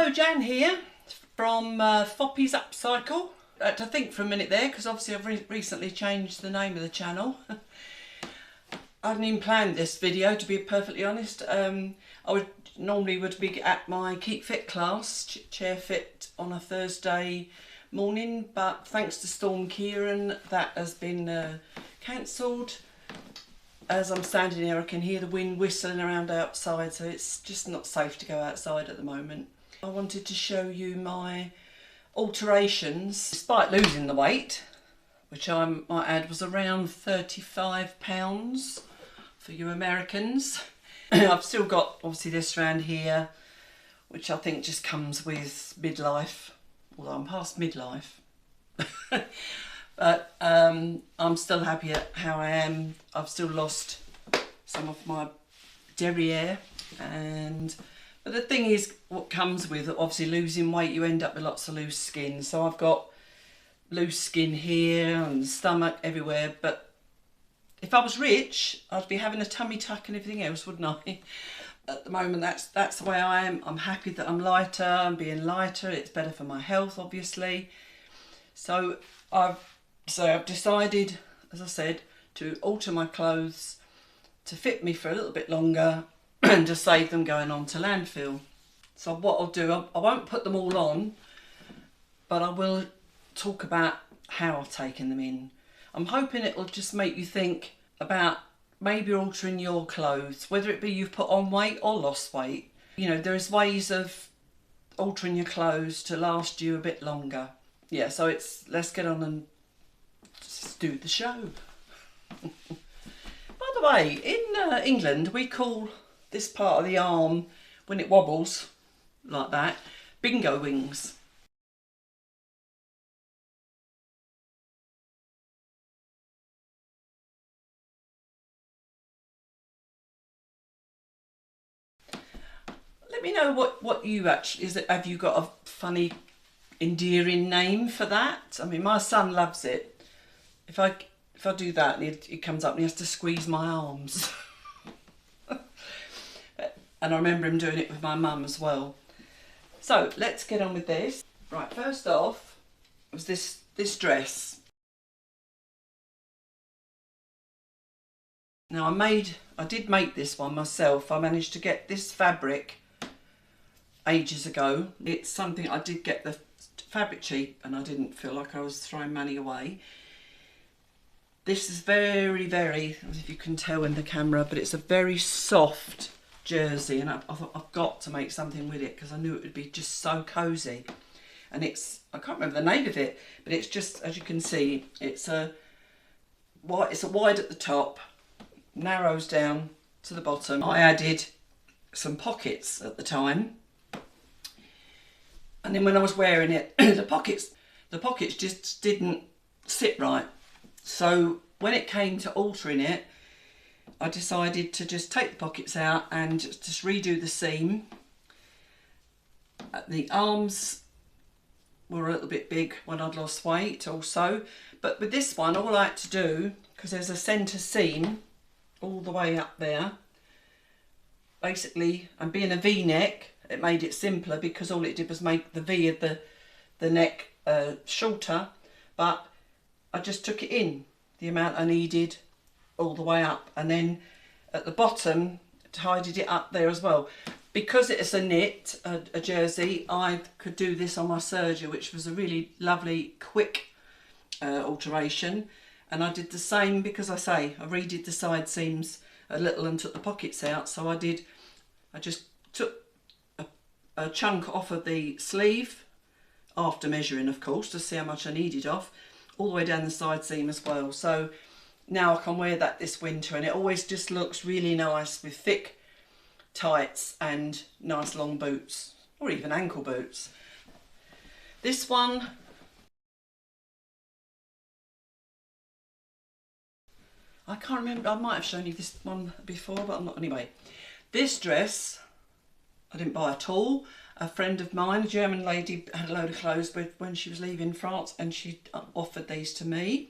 Hello, Jan here from FOPYUpcycle. To think for a minute there, because obviously I've recently changed the name of the channel. I hadn't even planned this video, to be perfectly honest. I normally would be at my Keep Fit class, chair fit, on a Thursday morning, but thanks to Storm Kieran, that has been cancelled. As I'm standing here, I can hear the wind whistling around outside, so it's just not safe to go outside at the moment. I wanted to show you my alterations. Despite losing the weight, which I might add was around 35 pounds for you Americans, I've still got obviously this round here, which I think just comes with midlife, although I'm past midlife. But I'm still happy at how I am. I've still lost some of my derriere, but the thing is, what comes with obviously losing weight, you end up with lots of loose skin. So I've got loose skin here and stomach everywhere. But if I was rich, I'd be having a tummy tuck and everything else, wouldn't I? At the moment, that's the way I am. I'm happy that I'm lighter. I'm being lighter. It's better for my health, obviously. So I've decided, as I said, to alter my clothes to fit me for a little bit longer and to save them going on to landfill. So what I'll do, I won't put them all on, but I will talk about how I've taken them in. I'm hoping it'll just make you think about maybe altering your clothes, whether it be you've put on weight or lost weight. You know, there's ways of altering your clothes to last you a bit longer. Yeah, so let's get on and just do the show. By the way, in England, we call this part of the arm, when it wobbles like that, bingo wings. Let me know what you actually, have you got a funny, endearing name for that? I mean, my son loves it. If I do that, and he comes up and he has to squeeze my arms. And I remember him doing it with my mum as well. So let's get on with this. Right, first off was this dress. Now I did make this one myself. I managed to get this fabric ages ago. It's something, I did get the fabric cheap and I didn't feel like I was throwing money away. This is very, very, I don't know if you can tell in the camera, but it's a very soft jersey, and I thought I've got to make something with it because I knew it would be just so cozy. And it's, I can't remember the name of it, but it's just, as you can see, it's a wide at the top, narrows down to the bottom. I added some pockets at the time, and then when I was wearing it, the pockets just didn't sit right. So when it came to altering it, I decided to just take the pockets out and just redo the seam. The arms were a little bit big when I'd lost weight also, but with this one, all I had to do, because there's a centre seam all the way up there, basically, and being a V-neck, it made it simpler because all it did was make the V of the neck shorter, but I just took it in, the amount I needed all the way up, and then at the bottom tidied it up there as well. Because it's a knit, a jersey, I could do this on my serger, which was a really lovely quick alteration. And I did the same because I redid the side seams a little and took the pockets out. So I just took a chunk off of the sleeve, after measuring of course, to see how much I needed off, all the way down the side seam as well. So now I can wear that this winter, and it always just looks really nice with thick tights and nice long boots, or even ankle boots. This one, I can't remember, I might have shown you this one before, but I'm not. Anyway, this dress I didn't buy at all. A friend of mine, a German lady, had a load of clothes when she was leaving France, and she offered these to me.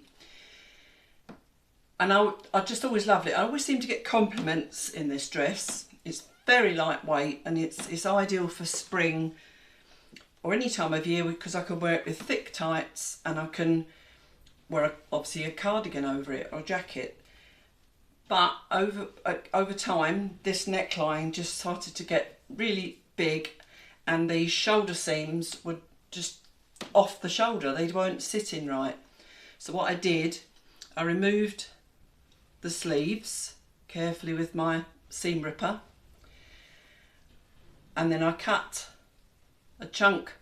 And I just always loved it. I always seem to get compliments in this dress. It's very lightweight, and it's ideal for spring or any time of year, because I can wear it with thick tights and I can wear obviously a cardigan over it or a jacket. But over time, this neckline just started to get really big, and the shoulder seams were just off the shoulder. They weren't sitting right. So what I did, I removed the sleeves carefully with my seam ripper, and then I cut a chunk,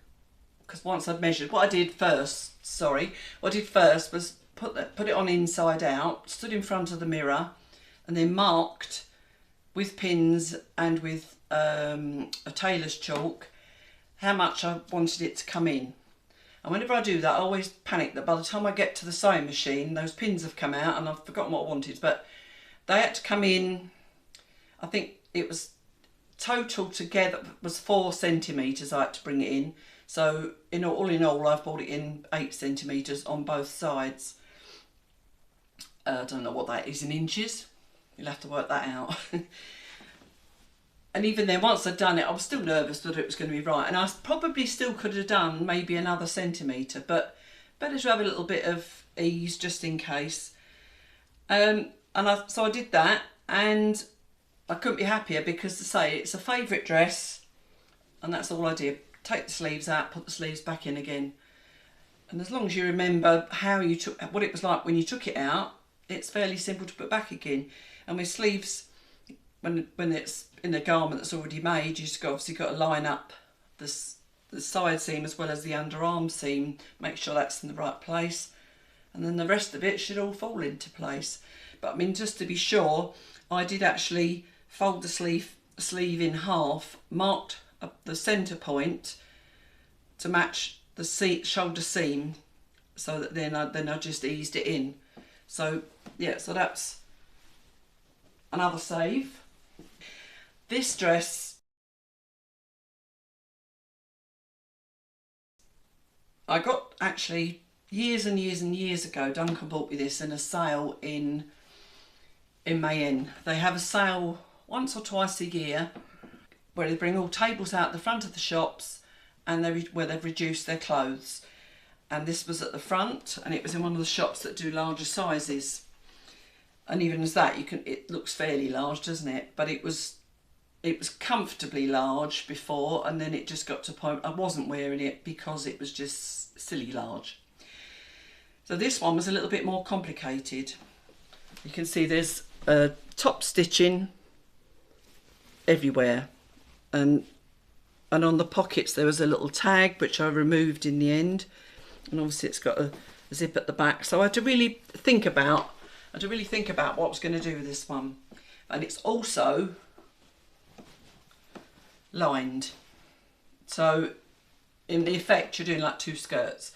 because once I'd measured, what I did first was put it on inside out, stood in front of the mirror, and then marked with pins and with a tailor's chalk how much I wanted it to come in. And whenever I do that, I always panic that by the time I get to the sewing machine, those pins have come out and I've forgotten what I wanted. But they had to come in, I think it was total together was 4 centimetres I had to bring it in. So all in all, I've brought it in 8 centimetres on both sides. I don't know what that is in inches. You'll have to work that out. And even then, once I'd done it, I was still nervous that it was going to be right. And I probably still could have done maybe another centimetre, but better to have a little bit of ease just in case. So I did that, and I couldn't be happier because, to say, it's a favourite dress, and that's all I did. Take the sleeves out, put the sleeves back in again. And as long as you remember what it was like when you took it out, it's fairly simple to put back again. And with sleeves, when it's in a garment that's already made, you just obviously got to line up the side seam as well as the underarm seam, make sure that's in the right place, and then the rest of it should all fall into place. But I mean, just to be sure, I did actually fold the sleeve in half, marked up the centre point to match the shoulder seam, so that then I just eased it in. So yeah, so that's another save. This dress, I got actually years and years and years ago. Duncan bought me this in a sale in Mayenne. They have a sale once or twice a year where they bring all tables out the front of the shops, and where they've reduced their clothes. And this was at the front, and it was in one of the shops that do larger sizes. And even as that, it looks fairly large, doesn't it? But it was comfortably large before, and then it just got to a point I wasn't wearing it because it was just silly large. So this one was a little bit more complicated. You can see there's top stitching everywhere, and on the pockets there was a little tag which I removed in the end, and obviously it's got a zip at the back. So I had to really think about what I was going to do with this one. And it's also lined, so in the effect you're doing like 2 skirts.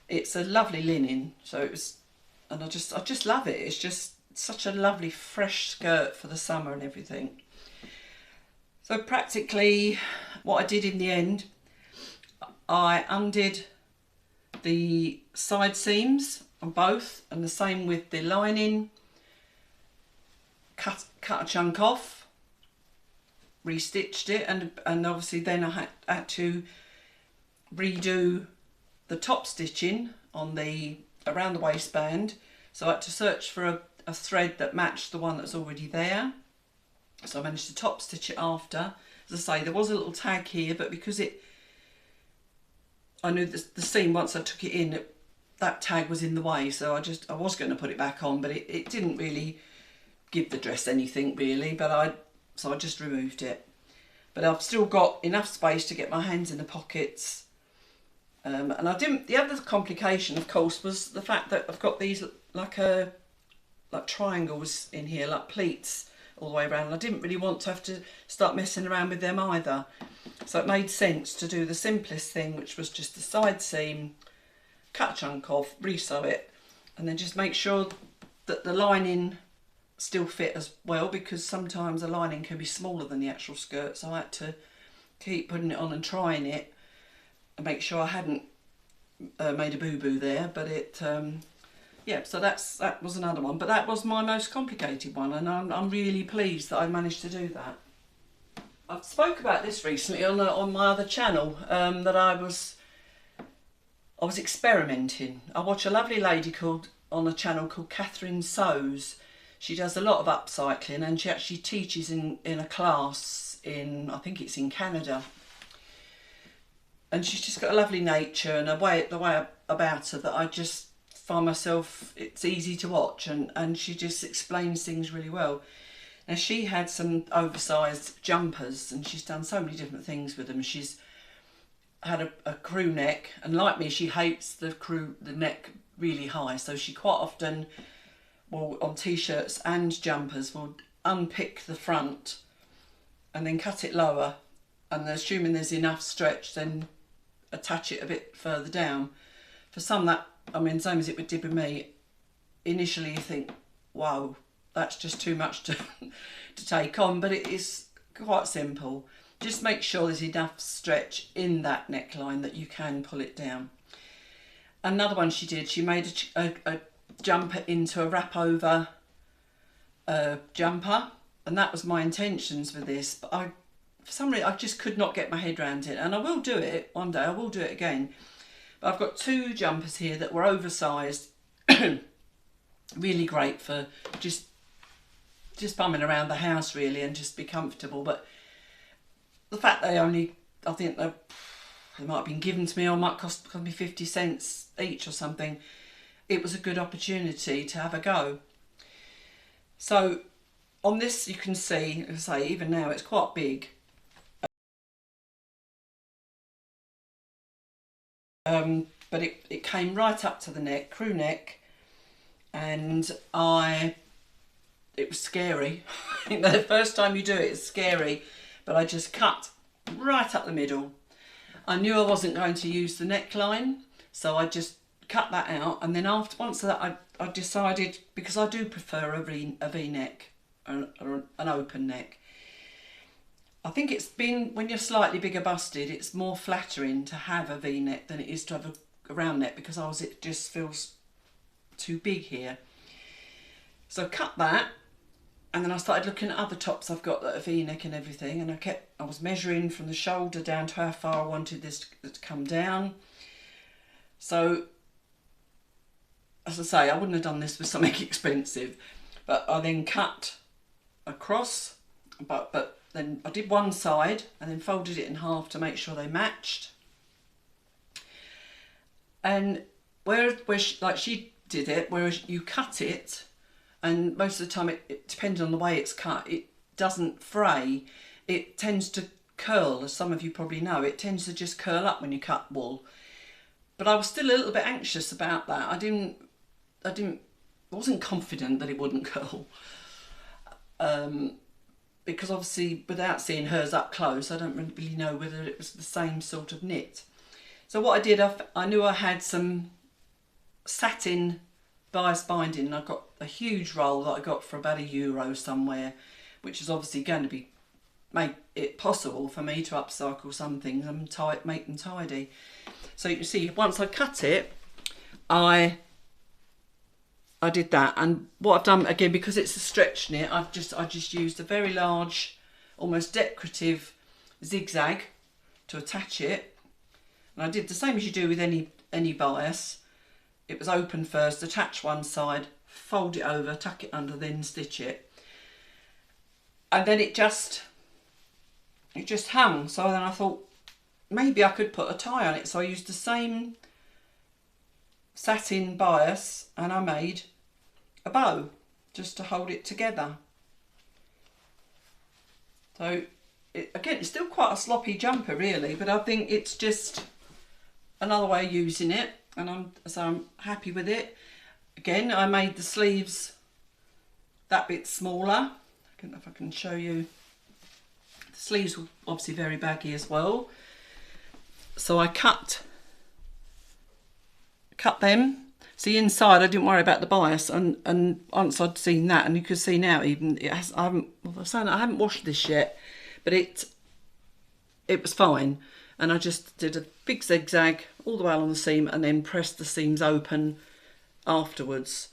It's a lovely linen, so it was, and I just love it. It's just such a lovely fresh skirt for the summer and everything. So practically what I did in the end, I undid the side seams on both, and the same with the lining, cut a chunk off, restitched it, and obviously then I had to redo the top stitching on around the waistband. So I had to search for a thread that matched the one that's already there. So I managed to top stitch it after. As I say, there was a little tag here, but because I knew the seam, once I took it in, that tag was in the way, so I was going to put it back on, but it didn't really give the dress anything really, so I just removed it. But I've still got enough space to get my hands in the pockets. And the other complication, of course, was the fact that I've got these like triangles in here, like pleats all the way around. I didn't really want to have to start messing around with them either. So it made sense to do the simplest thing, which was just the side seam, cut a chunk off, resew it, and then just make sure that the lining still fit as well, because sometimes the lining can be smaller than the actual skirt. So I had to keep putting it on and trying it and make sure I hadn't made a boo-boo there. But yeah, so that was another one, but that was my most complicated one, and I'm really pleased that I managed to do that. I've spoke about this recently on my other channel, that I was experimenting. I watch a lovely lady on a channel called Catherine Sews. She does a lot of upcycling, and she actually teaches in a class in, I think it's in Canada. And she's just got a lovely nature and the way about her that I just find myself, it's easy to watch, and she just explains things really well. Now, she had some oversized jumpers, and she's done so many different things with them. She's had a crew neck, and like me, she hates the neck really high, so she quite often will, on t-shirts and jumpers, will unpick the front and then cut it lower, and assuming there's enough stretch, then attach it a bit further down. For some, that, I mean, same as it did with me, initially you think, wow, that's just too much to take on, but it is quite simple. Just make sure there's enough stretch in that neckline that you can pull it down. Another one she did, she made a jumper into a wrap over jumper, and that was my intentions with this, but for some reason I just could not get my head around it, and I will do it one day, I will do it again. But I've got two jumpers here that were oversized, really great for just bumming around the house really and just be comfortable. But the fact they only, I think they might have been given to me, or might cost me 50 cents each or something, it was a good opportunity to have a go. So on this you can see, as I say, even now it's quite big. But it came right up to the neck, crew neck, and it was scary. You know, the first time you do it, it's scary, but I just cut right up the middle. I knew I wasn't going to use the neckline, so I just cut that out, and then once that I decided, because I do prefer a V-neck or an open neck. I think it's been, when you're slightly bigger busted, it's more flattering to have a V-neck than it is to have a round neck, because it just feels too big here. So I cut that, and then I started looking at other tops I've got that are V-neck and everything, and I was measuring from the shoulder down to how far I wanted this to come down. So, as I say, I wouldn't have done this with something expensive, but I then cut across, but then I did one side and then folded it in half to make sure they matched. And where she did it, whereas you cut it, and most of the time it depends on the way it's cut, it doesn't fray, it tends to curl, as some of you probably know. It tends to just curl up when you cut wool. But I was still a little bit anxious about that. I wasn't confident that it wouldn't curl. Because obviously, without seeing hers up close, I don't really know whether it was the same sort of knit. So what I did, I knew I had some satin bias binding, and I got a huge roll that I got for about €1 somewhere, which is obviously going to make it possible for me to upcycle some things and make them tidy. So you can see, once I cut it, I did that, and what I've done again, because it's a stretch knit, I just used a very large, almost decorative zigzag to attach it. And I did the same as you do with any bias. It was open first, attach one side, fold it over, tuck it under, then stitch it. And then it just hung. So then I thought maybe I could put a tie on it. So I used the same satin bias and I made a bow just to hold it together. So again, it's still quite a sloppy jumper really, but I think it's just another way of using it, and I'm happy with it. Again, I made the sleeves that bit smaller. I don't know if I can show you. The sleeves were obviously very baggy as well, so I cut them. See, inside I didn't worry about the bias, and once I'd seen that, and you can see now, even I haven't washed this yet, but it was fine. And I just did a big zigzag all the way along the seam and then pressed the seams open afterwards.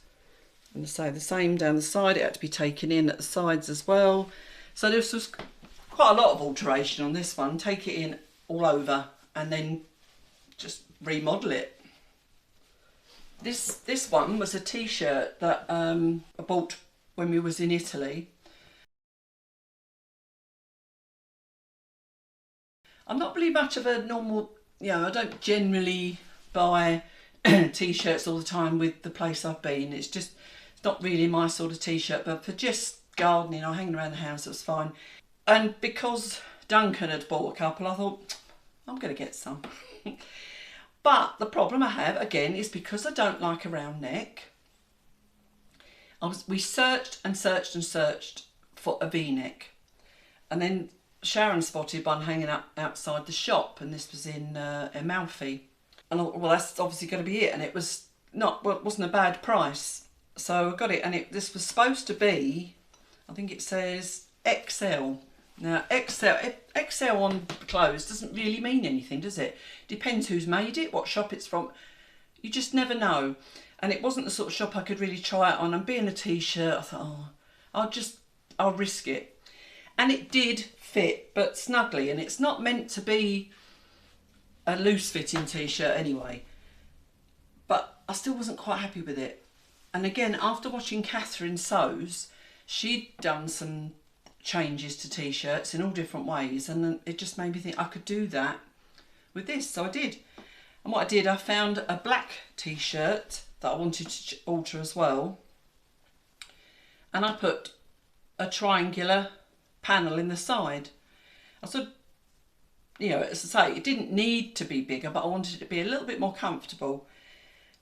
And so the same down the side, it had to be taken in at the sides as well. So this was quite a lot of alteration on this one. Take it in all over and then just remodel it. This one was a t-shirt that I bought when we was in Italy. I'm not really much of a normal, you know, I don't generally buy t-shirts all the time with the place I've been. It's not really my sort of t-shirt, but for just gardening or hanging around the house, it was fine. And because Duncan had bought a couple, I thought, I'm going to get some. But the problem I have, again, is because I don't like a round neck. We searched and searched and searched for a V-neck. And then Sharon spotted one hanging up outside the shop, and this was in Amalfi. And I thought, well, that's obviously going to be it. And it was not, well, it wasn't a bad price. So I got it, and this was supposed to be, I think it says XL. Now, XL on clothes doesn't really mean anything, does it? Depends who's made it, what shop it's from. You just never know. And it wasn't the sort of shop I could really try it on. And being a t-shirt, I thought, oh, I'll risk it. And it did fit, but snugly. And it's not meant to be a loose fitting t-shirt anyway. But I still wasn't quite happy with it. And again, after watching Catherine sews, she'd done some changes to t-shirts in all different ways, and it just made me think I could do that with this. So I did. And what I did, I found a black t-shirt that I wanted to alter as well, and I put a triangular panel in the side. I sort of, you know, as I say, it didn't need to be bigger, but I wanted it to be a little bit more comfortable.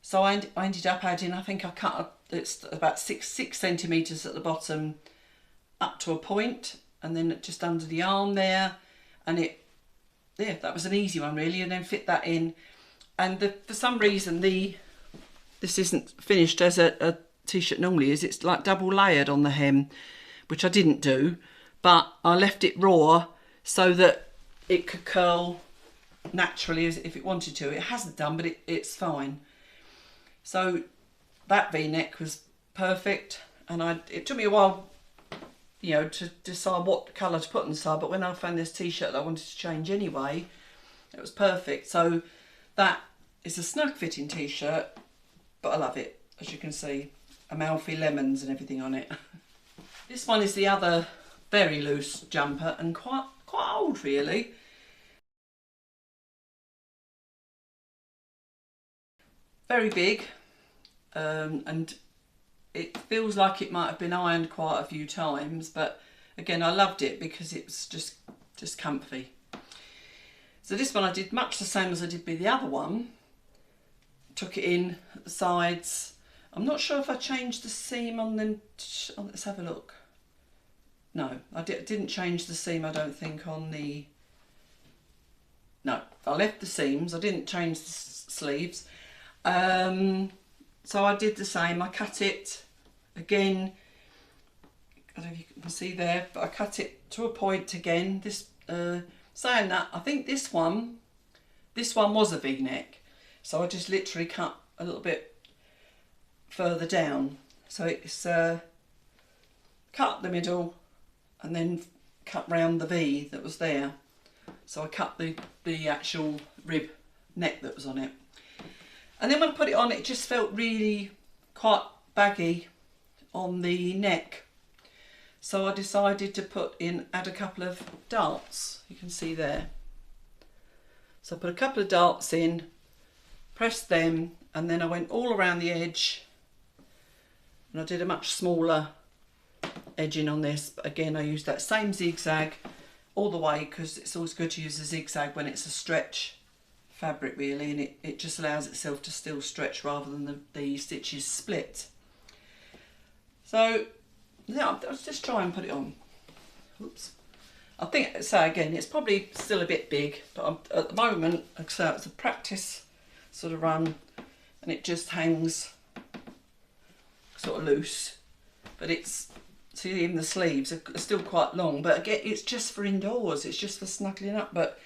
So I ended up adding, I think I cut, it's about six centimetres at the bottom up to a point, and then just under the arm there, and yeah, that was an easy one really, and then fit that in. And for some reason this isn't finished as a t-shirt normally is. It's like double layered on the hem, which I didn't do, but I left it raw so that it could curl naturally as if it wanted to. It hasn't done, but it's fine. So that V-neck was perfect, and it took me a while, you know, to decide what colour to put on the side, but when I found this t-shirt that I wanted to change anyway, it was perfect. So that is a snug fitting t-shirt, but I love it, as you can see. Amalfi lemons and everything on it. This one is the other very loose jumper, and quite old really. Very big, and it feels like it might have been ironed quite a few times, but again, I loved it because it was just comfy. So this one I did much the same as I did with the other one. Took it in at the sides. I'm not sure if I changed the seam on them. Oh, let's have a look. No, I didn't change the seam, I don't think, on the... No, I left the seams. I didn't change the sleeves. So I did the same. I cut it again. I don't know if you can see there, but I cut it to a point again. This saying that, I think this one was a V-neck, so I just literally cut a little bit further down. So it's cut the middle and then cut round the V that was there. So I cut the actual rib neck that was on it. And then when I put it on, it just felt really quite baggy on the neck. So I decided to add a couple of darts, you can see there. So I put a couple of darts in, pressed them, and then I went all around the edge, and I did a much smaller edging on this. But again, I used that same zigzag all the way, because it's always good to use a zigzag when it's a stretch fabric really, and it just allows itself to still stretch rather than the stitches split. So yeah, I'll just try and put it on. Oops. I think, so again, it's probably still a bit big, but at the moment, so it's a practice sort of run, and it just hangs sort of loose, but see, even the sleeves are still quite long, but again, it's just for indoors, it's just for snuggling up. But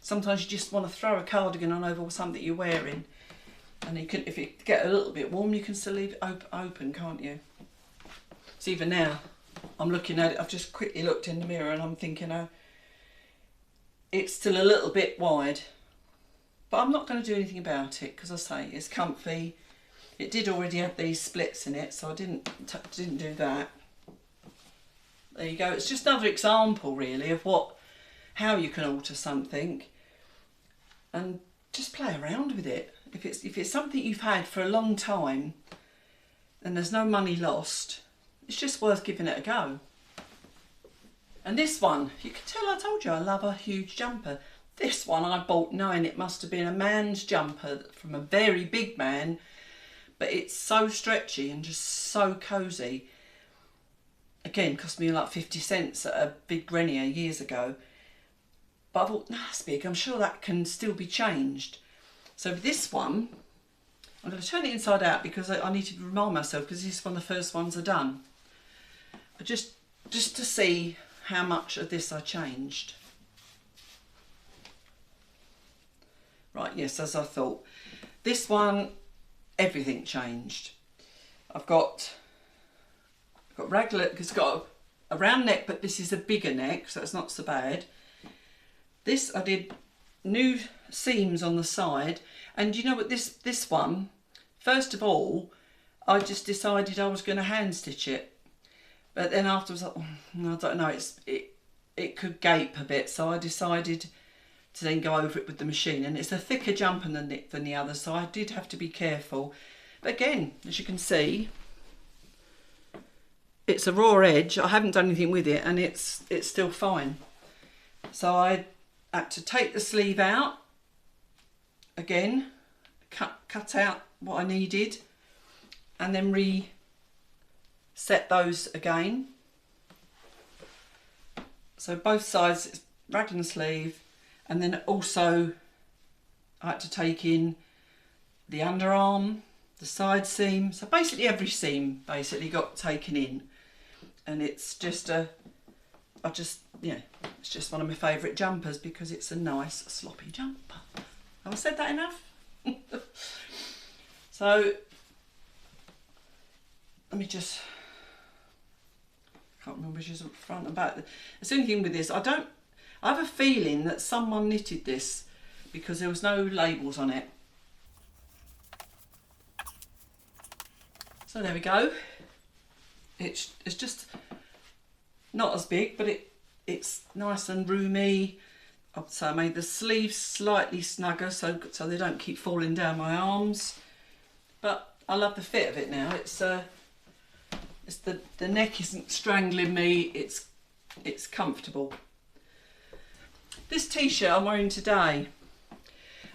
sometimes you just want to throw a cardigan on over something you're wearing, and you can, if it get a little bit warm, you can still leave it open, can't you? So even now, I'm looking at it, I've just quickly looked in the mirror and I'm thinking, oh, it's still a little bit wide, but I'm not going to do anything about it because I say it's comfy. It did already have these splits in it, so I didn't do that. There you go. It's just another example really of how you can alter something and just play around with it. If it's something you've had for a long time and there's no money lost, it's just worth giving it a go. And this one, you can tell I told you I love a huge jumper. This one I bought knowing it must have been a man's jumper from a very big man, but it's so stretchy and just so cosy. Again, cost me like 50 cents at a big Grenier years ago. But I thought, no, that's big, I'm sure that can still be changed. So this one, I'm going to turn it inside out because I need to remind myself, because this is one of the first ones I've done. But just to see how much of this I changed. Right, yes, as I thought. This one, everything changed. I've got regular, because it's got a round neck, but this is a bigger neck, so it's not so bad. This, I did new seams on the side, and you know what, this one, first of all, I just decided I was going to hand stitch it, but then afterwards, I don't know, it could gape a bit, so I decided to then go over it with the machine, and it's a thicker jumper than the other, so I did have to be careful. But again, as you can see, it's a raw edge. I haven't done anything with it, and it's still fine. So I had to take the sleeve out again, cut out what I needed, and then reset those again. So both sides, it's raglan sleeve, and then also I had to take in the underarm, the side seam. So basically every seam basically got taken in, and it's just it's just one of my favourite jumpers because it's a nice sloppy jumper. Have I said that enough? So let me just, can't remember which is front and back. The only thing with this, I have a feeling that someone knitted this because there was no labels on it. So there we go. It's just not as big, but it's nice and roomy. So I made the sleeves slightly snugger so they don't keep falling down my arms. But I love the fit of it now. It's the neck isn't strangling me. It's comfortable. This t-shirt I'm wearing today,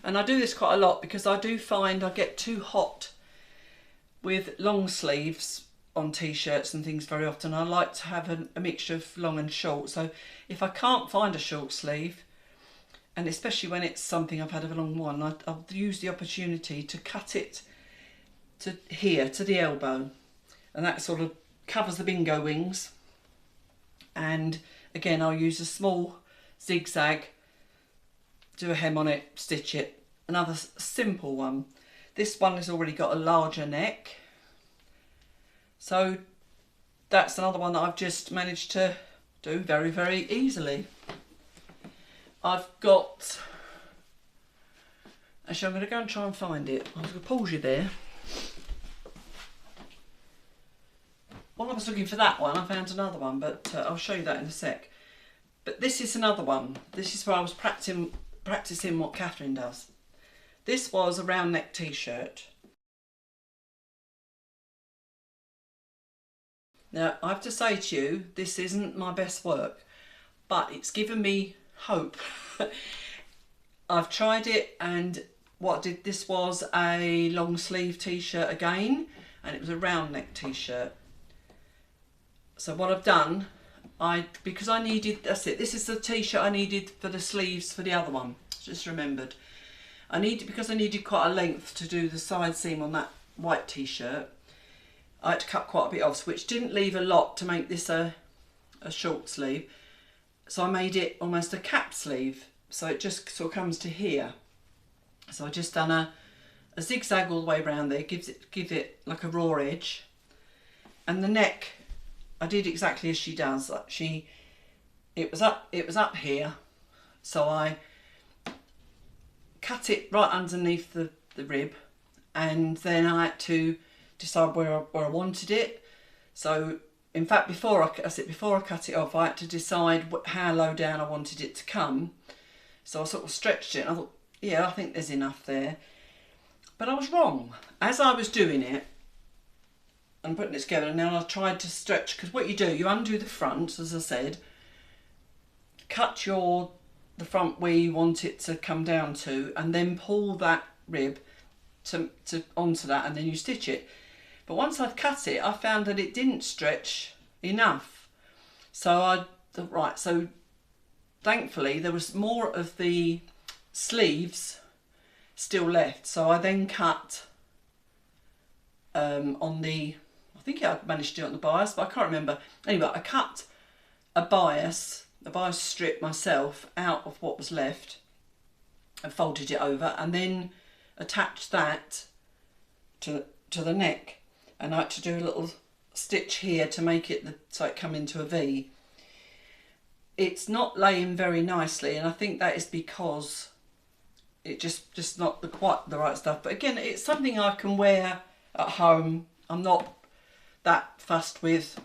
and I do this quite a lot because I do find I get too hot with long sleeves on t-shirts and things very often. I like to have a mixture of long and short. So if I can't find a short sleeve, and especially when it's something I've had a long one, I'll use the opportunity to cut it to here, to the elbow, and that sort of covers the bingo wings. And again, I'll use a small zigzag, do a hem on it, stitch it. Another simple one. This one has already got a larger neck, so that's another one that I've just managed to do very, very easily. I've got, actually I'm going to go and try and find it. I was going to pause you there. While I was looking for that one, I found another one, but I'll show you that in a sec. But this is another one. This is where I was practicing what Catherine does. This was a round neck t-shirt. Now, I have to say to you, this isn't my best work, but it's given me hope. I've tried it, and this was a long sleeve t-shirt again, and it was a round neck t-shirt. So what I've done, because I needed, that's it, this is the t-shirt I needed for the sleeves for the other one, just remembered. Because I needed quite a length to do the side seam on that white t-shirt, I had to cut quite a bit off, which didn't leave a lot to make this a short sleeve. So I made it almost a cap sleeve, so it just sort of comes to here. So I just done a zigzag all the way around there, gives it like a raw edge. And the neck, I did exactly as she does. It was up here, So I cut it right underneath the rib, and then I had to decide where I wanted it. So in fact, before I cut it off, I had to decide how low down I wanted it to come. So I sort of stretched it and I thought, yeah, I think there's enough there. But I was wrong. As I was doing it and putting it together, and now I tried to stretch, because what you do, you undo the front, as I said, cut the front where you want it to come down to, and then pull that rib onto that, and then you stitch it. But once I'd cut it, I found that it didn't stretch enough. So so thankfully there was more of the sleeves still left. So I then cut on the, I think I managed to do it on the bias, but I can't remember. Anyway, I cut a bias strip myself out of what was left and folded it over, and then attached that to the neck. And I had to do a little stitch here to make it so it come into a V. It's not laying very nicely, and I think that is because it just not quite the right stuff. But again, it's something I can wear at home. I'm not that fussed with,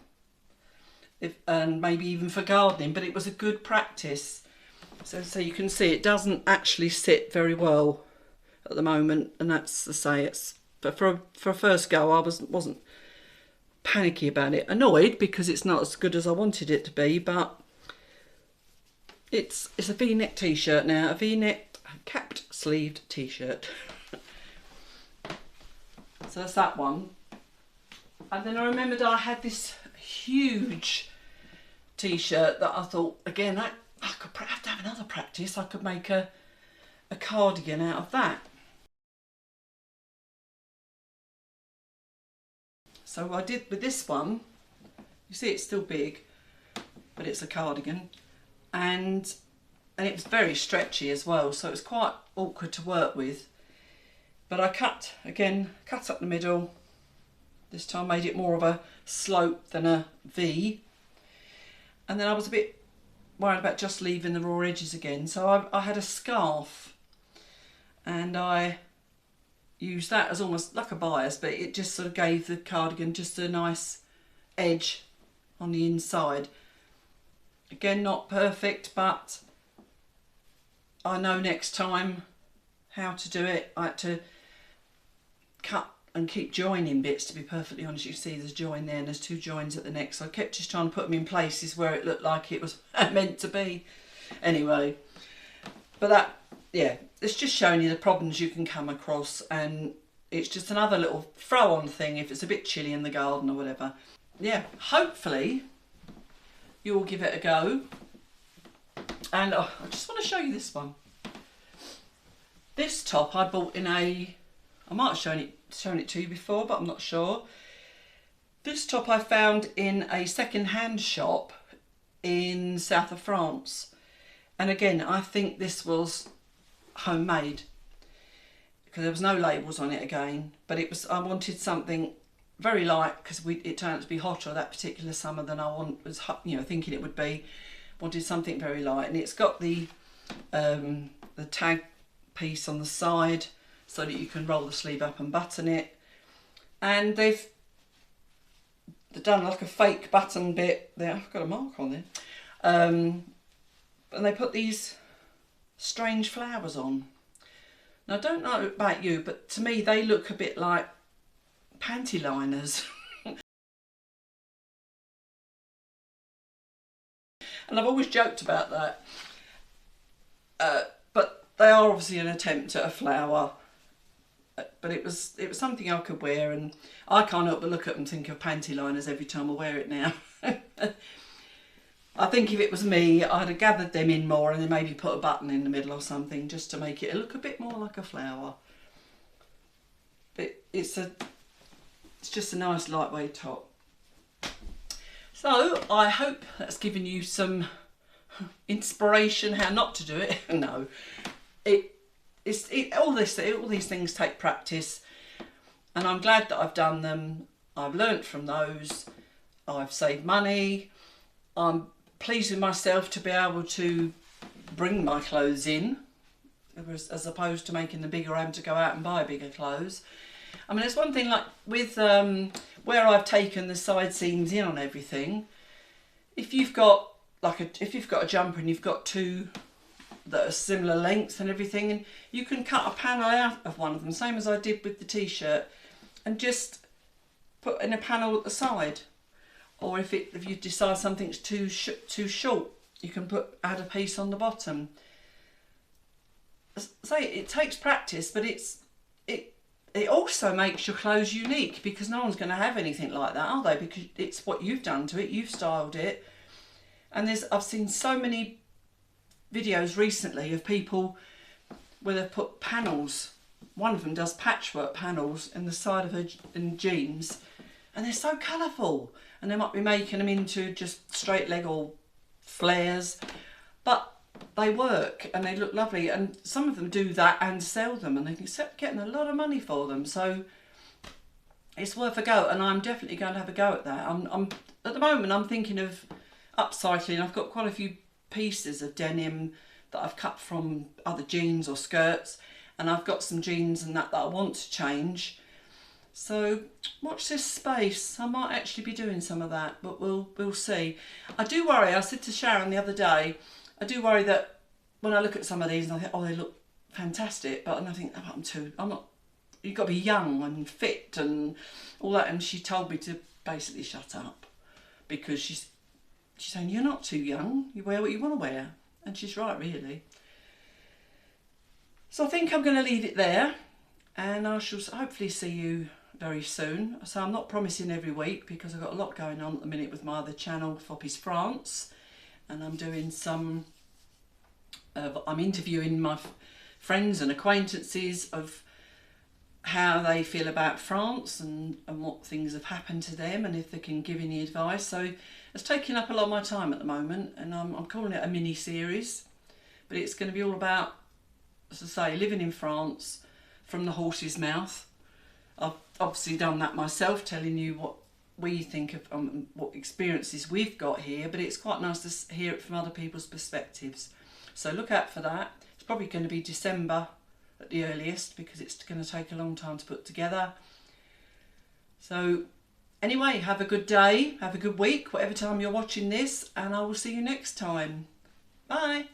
and maybe even for gardening, but it was a good practice. So you can see it doesn't actually sit very well at the moment, and that's to say it's. But for a first go, I wasn't panicky about it. Annoyed because it's not as good as I wanted it to be, but it's a V-neck t-shirt now, a V-neck capped sleeved t-shirt. So that's that one. And then I remembered I had this huge t-shirt that I thought, again, I could have to have another practice. I could make a cardigan out of that. So I did with this one. You see it's still big, but it's a cardigan, and it was very stretchy as well, so it was quite awkward to work with. But I cut up the middle. This time made it more of a slope than a V. And then I was a bit worried about just leaving the raw edges again, so I had a scarf, and I used that as almost like a bias, but it just sort of gave the cardigan just a nice edge on the inside. Again, not perfect, but I know next time how to do it. I had to cut and keep joining bits, to be perfectly honest. You see there's a join there and there's two joins at the neck, so I kept just trying to put them in places where it looked like it was meant to be. Anyway, but that, yeah, it's just showing you the problems you can come across, and it's just another little throw on thing if it's a bit chilly in the garden or whatever. Yeah, hopefully you'll give it a go. And I just want to show you this one. This top I bought in I might have shown it to you before, but I'm not sure. This top I found in a second-hand shop in south of France. And again, I think this was homemade because there was no labels on it again, but it was, I wanted something very light because it turned out to be hotter that particular summer than I was thinking it would be. Wanted something very light, and it's got the tag piece on the side so that you can roll the sleeve up and button it, and they've done like a fake button bit there. I've got a mark on there, and they put these strange flowers on. Now I don't know about you, but to me they look a bit like panty liners. And I've always joked about that, but they are obviously an attempt at a flower. But it was something I could wear, and I can't help but look at them and think of panty liners every time I wear it now. I think if it was me, I'd have gathered them in more and then maybe put a button in the middle or something just to make it look a bit more like a flower. But it's just a nice lightweight top. So I hope that's given you some inspiration how not to do it. No, all these things take practice, and I'm glad that I've done them. I've learnt from those. I've saved money. I'm pleased with myself to be able to bring my clothes in, as opposed to making the bigger having to go out and buy bigger clothes. I mean, there's one thing like with where I've taken the side seams in on everything. If you've got if you've got a jumper and you've got two that are similar lengths and everything, and you can cut a panel out of one of them, same as I did with the t-shirt, and just put in a panel at the side. Or if you decide something's too short, you can add a piece on the bottom. Say it takes practice, but it also makes your clothes unique, because no one's going to have anything like that, are they? Because it's what you've done to it, you've styled it. And I've seen so many videos recently of people where they've put panels. One of them does patchwork panels in the side of her jeans, and they're so colourful. And they might be making them into just straight leg or flares, but they work and they look lovely. And some of them do that and sell them, and they can getting a lot of money for them. So it's worth a go, and I'm definitely going to have a go at that. I'm at the moment I'm thinking of upcycling. I've got quite a few pieces of denim that I've cut from other jeans or skirts, and I've got some jeans and that I want to change. So watch this space. I might actually be doing some of that, but we'll see. I do worry, I said to Sharon the other day, I do worry that when I look at some of these and I think, oh, they look fantastic, but I think, oh, I'm not, you've got to be young and fit and all that. And she told me to basically shut up, because she's saying, you're not too young, you wear what you want to wear. And she's right, really. So I think I'm going to leave it there, and I shall hopefully see you very soon. So I'm not promising every week, because I've got a lot going on at the minute with my other channel, FOPY's France, and I'm doing some, I'm interviewing my friends and acquaintances of how they feel about France and what things have happened to them, and if they can give any advice. So it's taking up a lot of my time at the moment, and I'm calling it a mini series, but it's going to be all about, as I say, living in France from the horse's mouth. I've obviously done that myself, telling you what we think of what experiences we've got here, but it's quite nice to hear it from other people's perspectives. So look out for that. It's probably going to be December at the earliest, because it's going to take a long time to put together. So anyway, have a good day, have a good week, whatever time you're watching this, and I will see you next time. Bye.